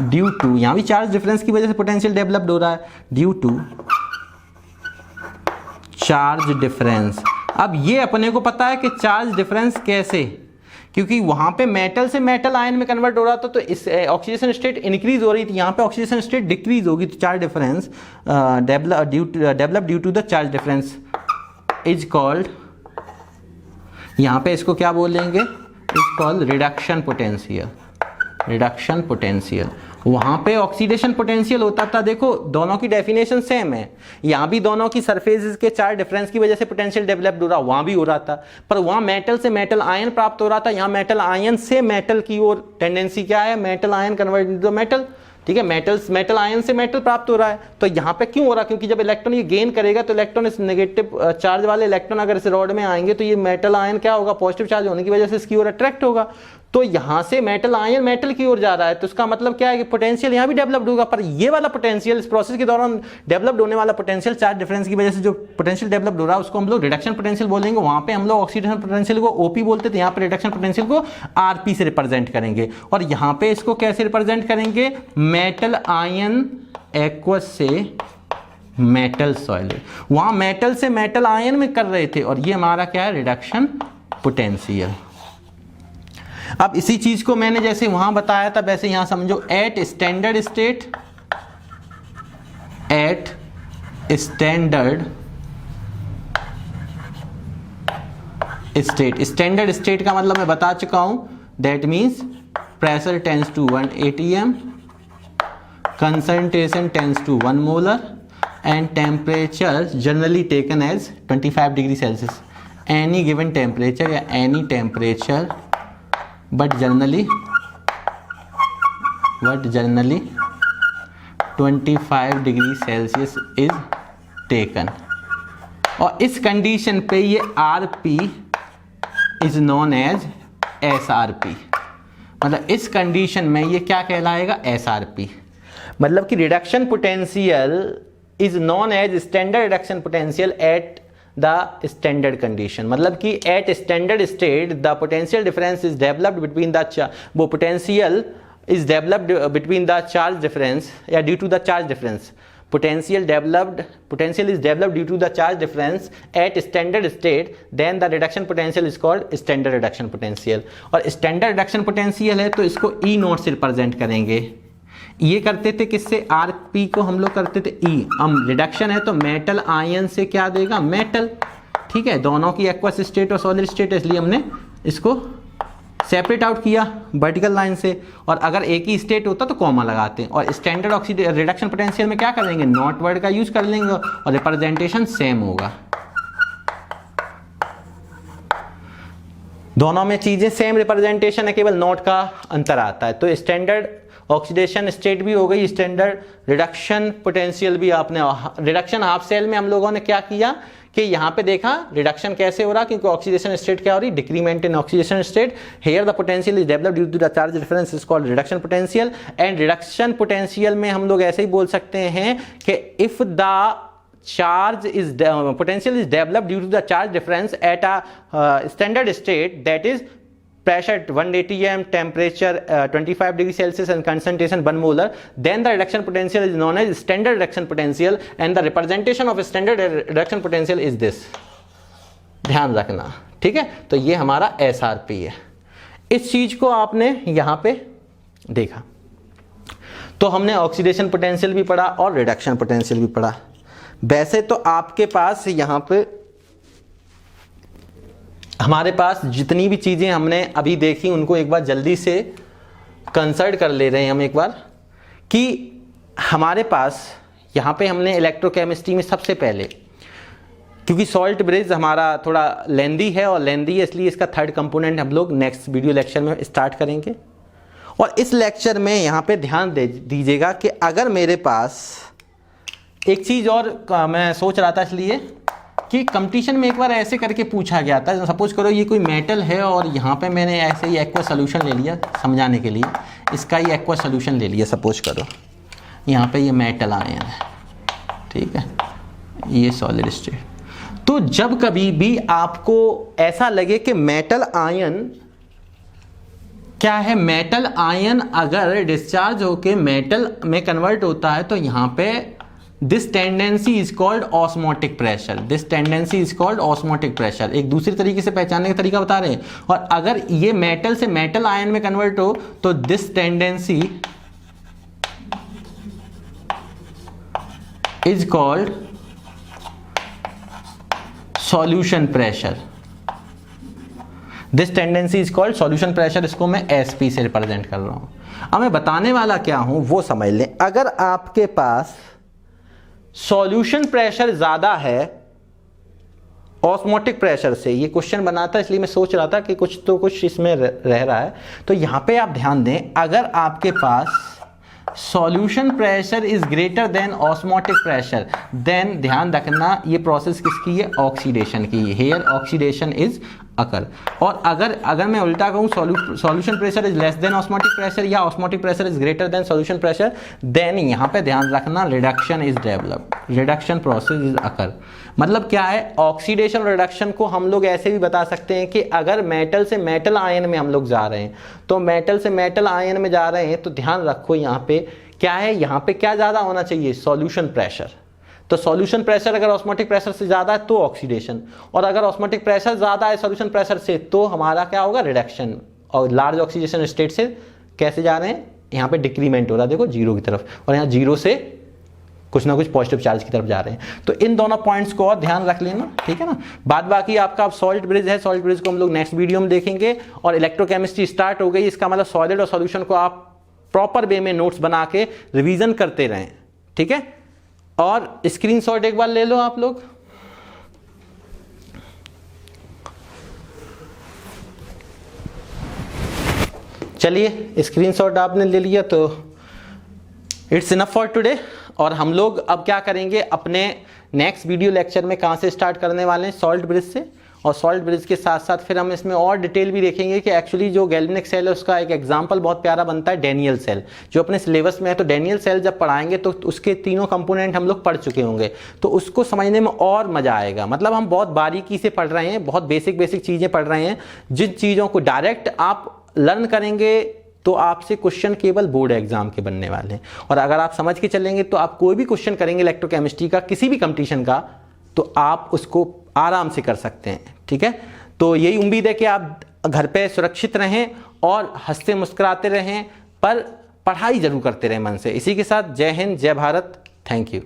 due to, यहाँ भी चार्ज डिफरेंस की वजह से पोटेंशियल डेवलप्ड हो रहा है, ड्यू टू चार्ज डिफरेंस। अब ये अपने को पता है कि चार्ज डिफरेंस कैसे, क्योंकि वहां पे मेटल से मेटल आयन में कन्वर्ट हो रहा था, तो इस ऑक्सीडेशन स्टेट इंक्रीज हो रही थी, यहाँ पे ऑक्सीडेशन स्टेट डिक्रीज होगी। तो charge difference develop due to the charge difference is called, यहाँ पे इसको क्या बोलेंगे, is called reduction potential. Reduction potential, वहां पे ऑक्सीडेशन पोटेंशियल होता था। देखो दोनों की डेफिनेशन सेम है, यहाँ भी दोनों की सरफेसेस के चार्ज डिफरेंस की वजह से पोटेंशियल डेवलप्ड हो रहा, वहां भी हो रहा था, पर वहां मेटल से मेटल आयन प्राप्त हो रहा था, यहाँ मेटल आयन से मेटल की ओर टेंडेंसी क्या है, metal ion convert into metal, ठीक है। मेटल आयन से मेटल प्राप्त हो रहा है। तो यहाँ पे क्यों हो रहा है, क्योंकि जब इलेक्ट्रॉन ये गेन करेगा तो इलेक्ट्रॉन, इस नेगेटिव चार्ज वाले इलेक्ट्रॉन अगर इस रॉड में आएंगे तो ये मेटल आयन क्या होगा, पॉजिटिव चार्ज होने की वजह से इसकी ओर अट्रैक्ट होगा। तो यहाँ से मेटल आयन मेटल की ओर जा रहा है, तो इसका मतलब क्या है कि पोटेंशियल यहाँ भी डेवलप्ड होगा। पर ये वाला पोटेंशियल, इस प्रोसेस के दौरान डेवलप्ड होने वाला पोटेंशियल, चार्ज डिफरेंस की वजह से जो पोटेंशियल डेवलप्ड हो रहा है उसको हम लोग रिडक्शन पोटेंशियल बोलेंगे। वहां पे हम लोग ऑक्सीडेशन पोटेंशियल को ओपी बोलते थे, यहाँ पे रिडक्शन पोटेंशियल को आरपी से रिप्रेजेंट करेंगे। और यहाँ पे इसको कैसे रिप्रेजेंट करेंगे, मेटल आयन एक्वस से मेटल सॉलिड, वहां मेटल से मेटल आयन में कर रहे थे, और ये हमारा क्या है, रिडक्शन पोटेंशियल। अब इसी चीज को मैंने जैसे वहां बताया था वैसे यहां समझो, at standard state, at standard state, standard state का मतलब मैं बता चुका हूं, that means pressure tends to 1 atm, concentration tends to 1 molar and temperature generally taken as 25 degree Celsius. Any given temperature या any temperature but generally 25 degree Celsius is taken. और इस condition पे ये RP is known as SRP, मतलब इस condition में ये क्या कहलाएगा, SRP। मतलब कि reduction potential is known as standard reduction potential at the standard condition, मतलब कि at standard state the potential difference is developed between the, वो potential is developed between the charge difference या due to the charge difference, potential is developed due to the charge difference at standard state, then the reduction potential is called standard reduction potential। और standard reduction potential है तो इसको E note से represent करेंगे। ये करते थे किससे, RP को हम लोग करते थे E। हम रिडक्शन है तो मेटल आयन से क्या देगा, मेटल, ठीक है। दोनों की एक्वस स्टेट और सॉलिड स्टेट, इसलिए हमने इसको सेपरेट आउट किया वर्टिकल लाइन से, और अगर एक ही स्टेट होता तो कॉमा लगाते हैं। और स्टैंडर्ड रिडक्शन पोटेंशियल में क्या करेंगे, नॉट वर्ड का यूज कर लेंगे और रिप्रेजेंटेशन सेम होगा। दोनों में चीजें सेम रिप्रेजेंटेशन है, केवल नोट का अंतर आता है। तो स्टैंडर्ड ऑक्सीडेशन स्टेट भी हो गई, स्टैंडर्ड रिडक्शन पोटेंशियल भी। आपने रिडक्शन हाफ सेल में हम लोगों ने क्या किया कि यहाँ पे देखा रिडक्शन कैसे हो रहा, क्योंकि ऑक्सीडेशन स्टेट क्या हो रही, decrement in oxidation state. Here the potential is developed due to the charge difference is called reduction potential. And reduction potential में हम लोग ऐसे ही बोल सकते हैं कि if the charge is potential is developed due to the charge difference at a standard state, that is pressure at 1 atm, temperature 25 degree Celsius and concentration 1 molar, then the reduction potential is known as standard reduction potential, and the representation of a standard reduction potential is this। ध्यान रखना, ठीक है। तो ये हमारा SRP है। इस चीज को आपने यहां पे देखा, तो हमने ऑक्सीडेशन पोटेंशियल भी पढ़ा और रिडक्शन पोटेंशियल भी पढ़ा। वैसे तो आपके पास यहाँ पे हमारे पास जितनी भी चीज़ें हमने अभी देखी उनको एक बार जल्दी से कंसल्ट कर ले रहे हैं हम एक बार, कि हमारे पास यहाँ पे हमने इलेक्ट्रोकेमिस्ट्री में सबसे पहले, क्योंकि सॉल्ट ब्रिज हमारा थोड़ा लेंदी है, और लेंदी है इसलिए इसका थर्ड कंपोनेंट हम लोग नेक्स्ट वीडियो लेक्चर में स्टार्ट करेंगे। और इस लेक्चर में यहाँ पे ध्यान दीजिएगा कि अगर मेरे पास एक चीज़ और मैं सोच रहा था, इसलिए कि कंपटीशन में एक बार ऐसे करके पूछा गया था, सपोज करो ये कोई मेटल है और यहाँ पे मैंने ऐसे ही एक्वा सोल्यूशन ले लिया समझाने के लिए, इसका ही एक्वा सोल्यूशन ले लिया, सपोज करो यहाँ पे ये मेटल आयन है, ठीक है, ये सॉलिड स्टेट। तो जब कभी भी आपको ऐसा लगे कि मेटल आयन क्या है, मेटल आयन अगर डिस्चार्ज होके मेटल में कन्वर्ट होता है, तो यहाँ पे this tendency is called osmotic pressure. This tendency is called osmotic pressure. एक दूसरी तरीके से पहचानने का तरीका बता रहे हैं। और अगर ये मेटल से मेटल आयन में कन्वर्ट हो तो this tendency is called solution pressure. This tendency is called solution pressure. इसको मैं एसपी से रिप्रेजेंट कर रहा हूं। अब मैं बताने वाला क्या हूं वो समझ लें। अगर आपके पास सॉल्यूशन प्रेशर ज्यादा है ऑस्मोटिक प्रेशर से, ये क्वेश्चन बना था इसलिए मैं सोच रहा था कि कुछ तो कुछ इसमें रह रहा है, तो यहां पे आप ध्यान दें, अगर आपके पास solution pressure is greater than osmotic pressure, then ध्यान रखना ये प्रोसेस किसकी है, ऑक्सीडेशन की। Here oxidation is occur. और अगर मैं उल्टा कहूँ, solution pressure is less than osmotic pressure या osmotic pressure is greater than solution pressure, then यहाँ पे ध्यान रखना reduction is developed, reduction process is occur. मतलब क्या है, ऑक्सीडेशन रिडक्शन को हम लोग ऐसे भी बता सकते हैं कि अगर मेटल से मेटल आयन में हम लोग जा रहे हैं, तो मेटल से मेटल आयन में जा रहे हैं, तो ध्यान रखो यहाँ पे क्या है, यहाँ पे क्या ज्यादा होना चाहिए, सॉल्यूशन प्रेशर। तो सॉल्यूशन प्रेशर अगर ऑस्मोटिक प्रेशर से ज्यादा है तो ऑक्सीडेशन, और अगर ऑस्मोटिक प्रेशर ज्यादा है सॉल्यूशन प्रेशर से तो हमारा क्या होगा, रिडक्शन। और लार्ज ऑक्सीडेशन स्टेट से कैसे जा रहे हैं, यहाँ पे डिक्रीमेंट हो रहा है, देखो जीरो की तरफ, और यहाँ जीरो से कुछ ना कुछ पॉजिटिव चार्ज की तरफ जा रहे हैं। तो इन दोनों पॉइंट्स को और ध्यान रख लेना, ठीक है ना। बाद बाकी आपका अब सॉल्ट ब्रिज है, सॉल्ट ब्रिज को हम लोग नेक्स्ट वीडियो में देखेंगे। और इलेक्ट्रोकेमिस्ट्री स्टार्ट हो गई, इसका मतलब सॉलिड और सॉल्यूशन को आप प्रॉपर वे में नोट्स बना के रिवीजन करते रहें, ठीक है। और स्क्रीनशॉट एक बार ले लो आप लोग। चलिए स्क्रीनशॉट आपने ले लिया तो इट्स इनफ फॉर टुडे। और हम लोग अब क्या करेंगे, अपने नेक्स्ट वीडियो लेक्चर में कहाँ से स्टार्ट करने वाले हैं, सॉल्ट ब्रिज से। और सॉल्ट ब्रिज के साथ साथ फिर हम इसमें और डिटेल भी देखेंगे कि एक्चुअली जो गैल्वेनिक सेल है उसका एक एग्जांपल बहुत प्यारा बनता है, डैनियल सेल, जो अपने सिलेबस में है। तो डैनियल सेल जब पढ़ाएंगे तो उसके तीनों कंपोनेंट हम लोग पढ़ चुके होंगे, तो उसको समझने में और मजा आएगा। मतलब हम बहुत बारीकी से पढ़ रहे हैं, बहुत बेसिक चीज़ें पढ़ रहे हैं, जिन चीज़ों को डायरेक्ट आप लर्न करेंगे तो आपसे क्वेश्चन केवल बोर्ड एग्जाम के बनने वाले हैं। और अगर आप समझ के चलेंगे तो आप कोई भी क्वेश्चन करेंगे इलेक्ट्रोकेमिस्ट्री का, किसी भी कंपटीशन का, तो आप उसको आराम से कर सकते हैं, ठीक है। तो यही उम्मीद है कि आप घर पे सुरक्षित रहें और हंसते मुस्कुराते रहें, पर पढ़ाई जरूर करते रहें मन से। इसी के साथ जय हिंद, जय भारत, थैंक यू।